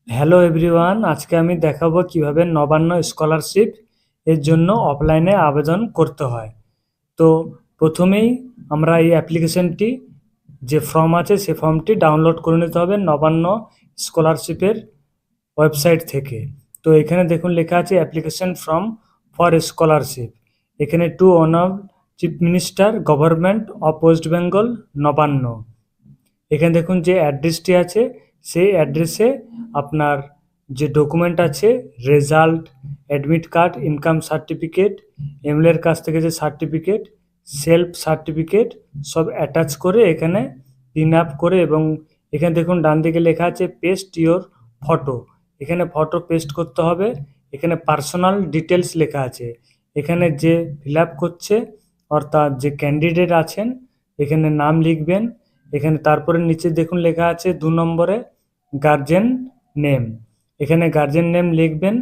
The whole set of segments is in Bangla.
হ্যালো এভরিওয়ান, আজকে আমি দেখাবো কিভাবে নবান্ন স্কলারশিপ এর জন্য অফলাইনে আবেদন করতে হয়। তো প্রথমেই আমরা এই অ্যাপ্লিকেশনটি যে ফর্ম আছে সে ফর্মটি ডাউনলোড করে নিতে হবে নবান্ন স্কলারশিপের ওয়েবসাইট থেকে। তো এখানে দেখুন লেখা আছে অ্যাপ্লিকেশন ফর্ম ফর স্কলারশিপ। এখানে two honour chief minister government of West Bengal Nabanna. এখানে দেখুন যে অ্যাড্রেসটি আছে সেই অ্যাড্রেসে আপনার যে ডকুমেন্ট আছে, result, admit card, income certificate, এমএলএর কাছ থেকে যে সার্টিফিকেট, সেলফ সার্টিফিকেট সব অ্যাটাচ করে এখানে পিন আপ করে, এবং এখানে দেখুন ডান দিকে লেখা আছে পেস্ট ইওর ফটো। এখানে ফটো পেস্ট করতে হবে। এখানে পার্সোনাল ডিটেলস লেখা আছে। এখানে যে ফিল আপ করছে অর্থাৎ যে ক্যান্ডিডেট আছেন এখানে নাম লিখবেন। এখানে তারপরে নিচে দেখুন লেখা আছে 2 নম্বরে গার্জেন নেম। এখানে গার্জেন নেম লিখবেন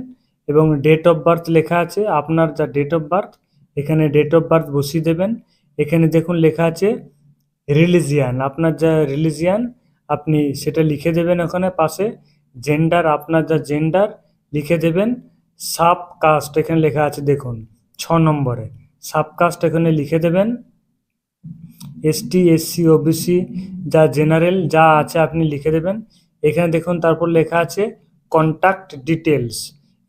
এবং ডেট অফ বার্থ লেখা আছে, আপনার যা ডেট অফ বার্থ এখানে ডেট অফ বার্থ বসিয়ে দেবেন। এখানে দেখুন লেখা আছে রিলিজিয়ান, আপনার যা রিলিজিয়ান আপনি সেটা লিখে দেবেন ওখানে পাশে। জেন্ডার, আপনার যা জেন্ডার লিখে দেবেন। সাব কাস্ট এখানে লেখা আছে দেখুন 6 নম্বরে, সাব কাস্ট এখানে লিখে দেবেন। এসটি, এসসি, ওবিসি যা জেনারেল যা আছে আপনি লিখে দেবেন। এখানে দেখুন তারপর লেখা আছে কন্ট্যাক্ট ডিটেলস।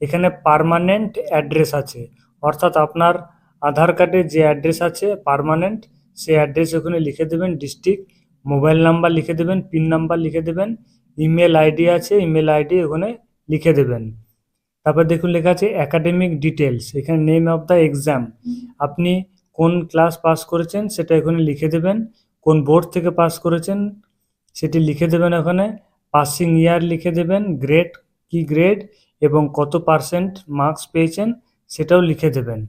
এখানে পার্মানেন্ট অ্যাড্রেস আছে, অর্থাৎ আপনার আধার কার্ডে যে অ্যাড্রেস আছে পার্মানেন্ট সেই অ্যাড্রেস ওখানে লিখে দেবেন। ডিস্ট্রিক্ট, মোবাইল নাম্বার লিখে দেবেন, পিন নাম্বার লিখে দেবেন, ইমেল আইডি আছে ইমেল আইডি ওখানে লিখে দেবেন। তারপর দেখুন লেখা আছে একাডেমিক ডিটেলস। এখানে নেম অফ দ্য এক্সাম, আপনি কোন ক্লাস পাস করেছেন সেটা এখানে লিখে দেবেন। কোন বোর্ড থেকে পাস করেছেন সেটি লিখে দেবেন ওখানে। পাসিং ইয়ার লিখে দেবেন, গ্রেড কি গ্রেড এবং কত পার্সেন্ট মার্কস পেয়েছেন সেটাও লিখে দেবেন।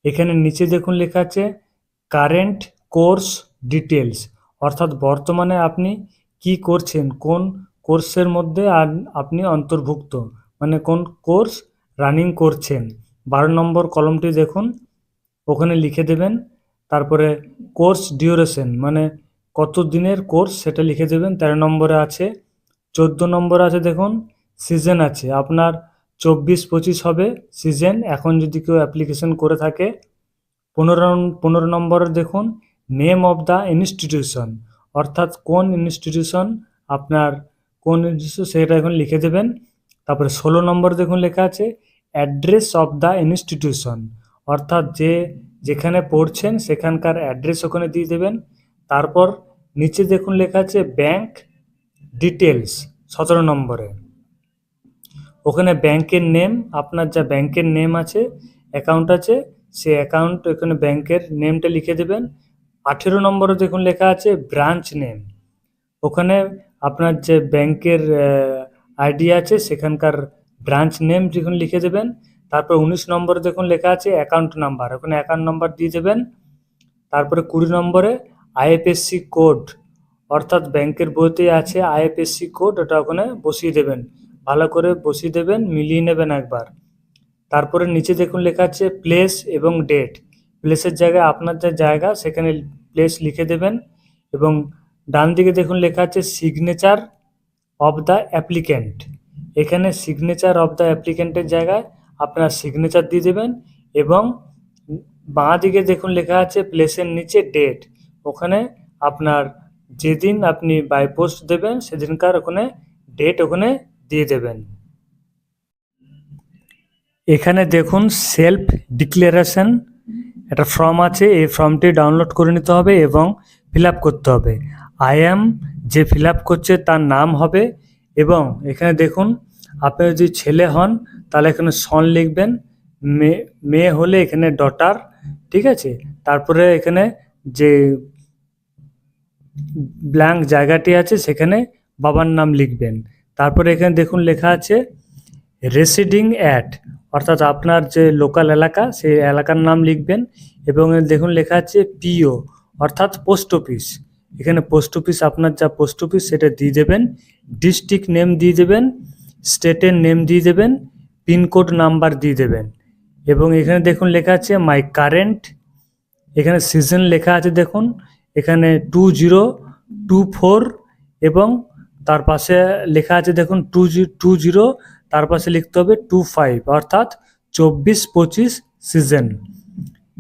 এখানে নিচে দেখুন লেখা আছে কারেন্ট কোর্স ডিটেলস, অর্থাৎ বর্তমানে আপনি কি করছেন, কোন কোর্সের মধ্যে আপনি অন্তর্ভুক্ত, মানে কোন কোর্স রানিং করছেন। 12 নম্বর কলমটি দেখুন ওখানে লিখে দেবেন। তারপরে কোর্স ডিউরেশন মানে কত দিনের কোর্স সেটা লিখে দেবেন, 13 নম্বরে আছে। 14 নম্বর আছে দেখুন সিজন আছে, আপনার 24-25 হবে সিজন এখন যদি কেউ অ্যাপ্লিকেশন করে থাকে। 15 নম্বরে দেখুন নেম অফ দ্য ইনস্টিটিউশন, অর্থাৎ কোন ইনস্টিটিউশন আপনার, কোন ইনস্টিটিউশন সেটা এখন লিখে দেবেন। তারপরে 16 নম্বর দেখুন লেখা আছে অ্যাড্রেস অফ দ্য ইনস্টিটিউশন, অর্থাৎ যেখানে পড়ছেন সেখানকার অ্যাড্রেস ওখানে দিয়ে দেবেন। তারপর নিচে দেখুন লেখা আছে ব্যাংক ডিটেলস 17 নম্বরে, ওখানে ব্যাংকের নেম, আপনার যা ব্যাংকের নেম আছে অ্যাকাউন্ট আছে সেই অ্যাকাউন্ট ওখানে ব্যাংকের নেমটা লিখে দেবেন। 18 নম্বরে দেখুন লেখা আছে ব্রাঞ্চ নেম, ওখানে আপনার যে ব্যাংকের আইডি আছে সেখানকার ব্রাঞ্চ নেম যখন লিখে দেবেন। তারপর 19 নম্বরে দেখুন লেখা আছে অ্যাকাউন্ট নাম্বার, ওখানে অ্যাকাউন্ট নাম্বার দিয়ে দেবেন। তারপরে 20 নম্বরে আইএফএসসি কোড, অর্থাৎ ব্যাংকের বইতে আছে আইএফএসসি কোড, ওটা ওখানে বসিয়ে দেবেন, ভালো করে বসিয়ে দেবেন, মিলিয়ে নেবেন একবার। তারপরে নিচে দেখুন লেখা আছে প্লেস এবং ডেট, প্লেসের জায়গায় আপনার যা জায়গা সেখানে প্লেস লিখে দেবেন। এবং ডান দিকে দেখুন লেখা আছে সিগনেচার অফ দ্য অ্যাপ্লিক্যান্ট, এখানে সিগনেচার অফ দ্য অ্যাপ্লিক্যান্টের জায়গায় আপনার সিগনেচার দিয়ে দেবেন। এবং বাঁ দিকে দেখুন লেখা আছে প্লেসের নিচে ডেট, ওখানে আপনার যেদিন আপনি বাই পোস্ট দেবেন সেদিনকার ওখানে ডেট ওখানে দিয়ে দেবেন। এখানে দেখুন সেলফ ডিক্লারেশন একটা ফর্ম আছে, এই ফর্মটি ডাউনলোড করে নিতে হবে এবং ফিল আপ করতে হবে। আই অ্যাম যে ফিল আপ করছে তার নাম হবে, এবং এখানে দেখুন আপনি যদি ছেলে হন তাহলে এখানে সন লিখবেন, মেয়ে হলে এখানে ডটার, ঠিক আছে। তারপরে এখানে যে ব্ল্যাঙ্ক জায়গাটি আছে সেখানে বাবার নাম লিখবেন। তারপরে এখানে দেখুন লেখা আছে রেসিডিং অ্যাট, অর্থাৎ আপনার যে লোকাল এলাকা সেই এলাকার নাম লিখবেন। এবং দেখুন লেখা আছে পিও, অর্থাৎ পোস্ট অফিস, এখানে পোস্ট অফিস আপনার যা পোস্ট অফিস সেটা দিয়ে দেবেন। ডিস্ট্রিক্ট নেম দিয়ে দেবেন, স্টেটের নেম দিয়ে দেবেন, পিনকোড নাম্বার দিয়ে দেবেন। এবং এখানে দেখুন লেখা আছে মাই কারেন্ট, এখানে সিজন লেখা আছে দেখুন এখানে 2024 এবং তার পাশে লেখা আছে দেখুন 20, তার পাশে লিখতে হবে 25, অর্থাৎ 24-25 সিজন।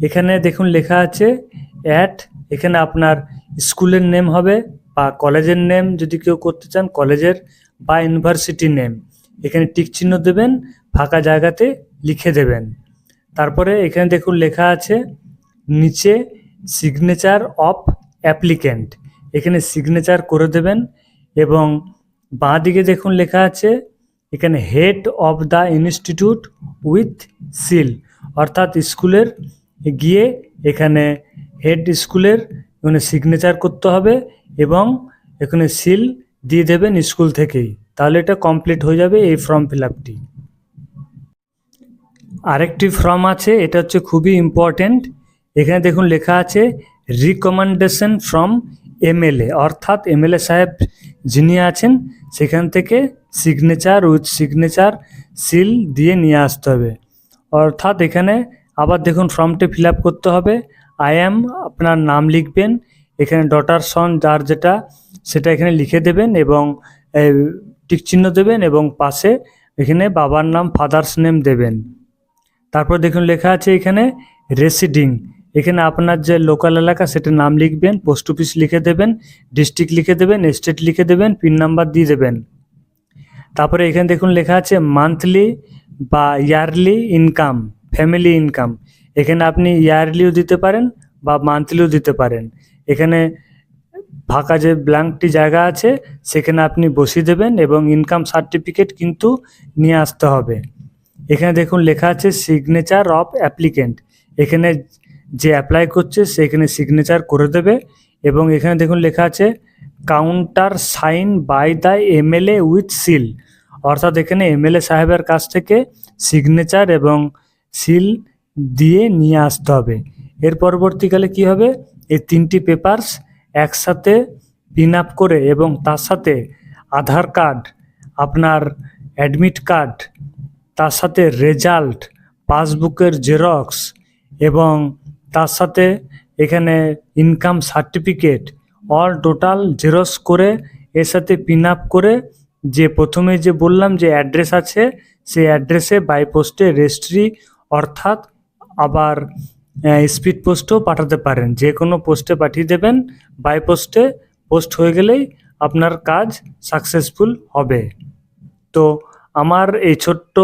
এখানে দেখুন লেখা আছে অ্যাট, এখানে আপনার স্কুলের নেম হবে বা কলেজের নেম, যদি কেউ করতে চান কলেজের বা ইউনিভার্সিটি নেম। এখানে টিক চিহ্ন দেবেন, ফাঁকা জায়গাতে লিখে দেবেন। তারপরে এখানে দেখুন লেখা আছে নিচে সিগনেচার অফ অ্যাপ্লিক্যান্ট, এখানে সিগনেচার করে দেবেন। এবং বাঁ দিকে দেখুন লেখা আছে এখানে head of the institute with seal, অর্থাৎ স্কুলের গিয়ে এখানে হেড স্কুলের এখানে সিগনেচার করতে হবে এবং এখানে সিল দিয়ে দেবেন স্কুল থেকেই, তাহলে এটা কমপ্লিট হয়ে যাবে এই ফর্ম ফিল আপটি। আরেকটি ফর্ম আছে, এটা হচ্ছে খুবই ইম্পর্টেন্ট। এখানে দেখুন লেখা আছে রিকমেন্ডেশন ফ্রম এমএলএ, অর্থাৎ এমএলএ সাহেব যিনি আছেন সেখান থেকে সিগনেচার উইথ সিগনেচার সিল দিয়ে নিয়ে আসতে হবে। অর্থাৎ এখানে আবার দেখুন ফর্মটি ফিল আপ করতে হবে। আই অ্যাম, আপনার নাম লিখবেন, এখানে ডটার সন যার যেটা সেটা এখানে লিখে দেবেন এবং টিক চিহ্ন দেবেন এবং পাশে এখানে বাবার নাম ফাদার্স নেম দেবেন। তারপর দেখুন লেখা আছে এখানে রেসিডিং, এখানে আপনার যে লোকাল এলাকা সেটার নাম লিখবেন, পোস্ট অফিস লিখে দেবেন, ডিস্ট্রিক্ট লিখে দেবেন, স্টেট লিখে দেবেন, পিন নাম্বার দিয়ে দেবেন। তারপরে এখানে দেখুন লেখা আছে মান্থলি বা ইয়ারলি ইনকাম, ফ্যামিলি ইনকাম, এখানে আপনি ইয়ারলিও দিতে পারেন বা মান্থলিও দিতে পারেন। এখানে ফাঁকা যে ব্ল্যাঙ্কটি জায়গা আছে সেখানে আপনি বসিয়ে দেবেন এবং ইনকাম সার্টিফিকেট কিন্তু নিয়ে আসতে হবে। এখানে দেখুন লেখা আছে সিগনেচার অফ অ্যাপ্লিক্যান্ট, এখানে যে অ্যাপ্লাই করছে সেখানে সিগনেচার করে দেবে। এবং এখানে দেখুন লেখা আছে counter sign by the MLA with seal, অর্থাৎ এখানে এমএলএ সাহেবের কাছ থেকে সিগনেচার এবং সিল দিয়ে নিয়ে আসতে হবে। এর পরবর্তীকালে কি হবে, এই তিনটি পেপারস একসাথে পিন আপ করে এবং তার সাথে আধার কার্ড, আপনার অ্যাডমিট কার্ড, তার সাথে রেজাল্ট, পাসবুকের জেরক্স এবং তার সাথে এখানে income certificate, all total xerox করে এর সাথে পিন আপ করে যে প্রথমে যে বললাম যে অ্যাড্রেস আছে সেই অ্যাড্রেসে বাই পোস্টে রেজিস্ট্রি, অর্থাৎ আবার স্পিড পোস্টও পাঠাতে পারেন, যে কোনো পোস্টে পাঠিয়ে দেবেন। বাই পোস্টে পোস্ট হয়ে গেলেই আপনার কাজ সাকসেসফুল হবে। তো আমার এই ছোট্ট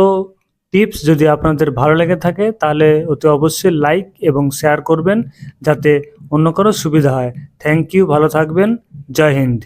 টিপস যদি আপনাদের ভালো লেগে থাকে তাহলে অতি অবশ্যই লাইক এবং শেয়ার করবেন যাতে অন্য কারো সুবিধা হয়। থ্যাংক ইউ, ভালো থাকবেন, জয় হিন্দ।